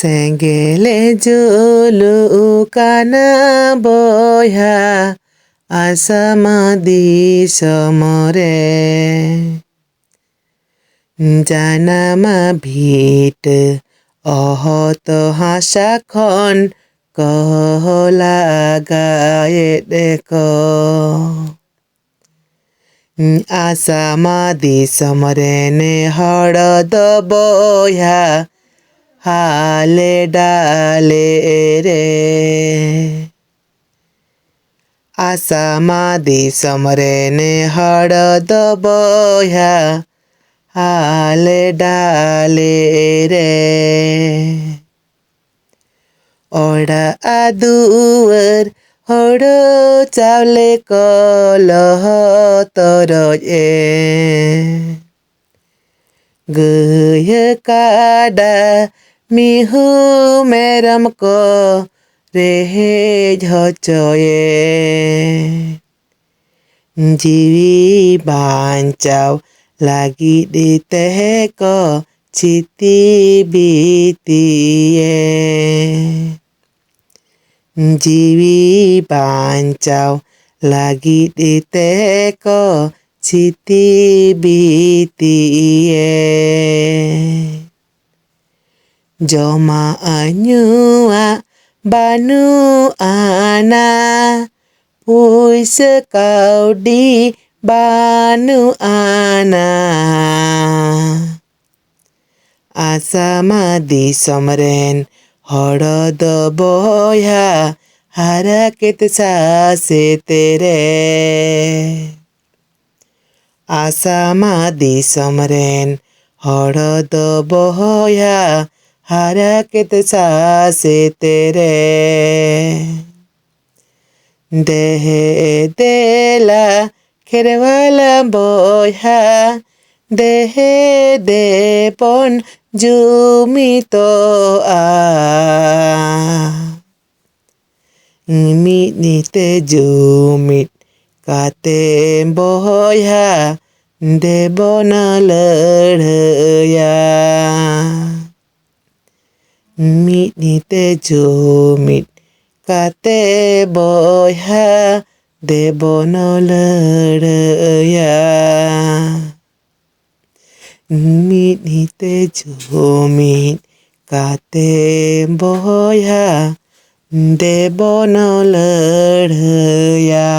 Senggele julukana boya asama disamare janama bhit ahot hasakhon kahla gaye dekho asama disamare ne harad boya हाले डाले रे आसामादी समरे ने हळद बोया हाले डाले रे ओढा आदुवर हळो चावले कलह तरये गय काडा मिहु मेरम को रेहे झचये जीवी बांचाव लागी देते को चिति बीतिये जीवी बांचाव लागी देते को चिति बीतिये Joma anyua banu ana puise kau di banu ana asama di samren हळद बोया हरकत सासे तेरे आसामा दी समरेन हळद बोया हरकत सासे तेरे देह देला खेरवाला बोया देह देपन जुमी तो मिनिते जुमित काते बोया देबन लड़या मिनिते जुमित काते बोया देबन लड़या मिनिते जुमित काते बोया देबन लड़या।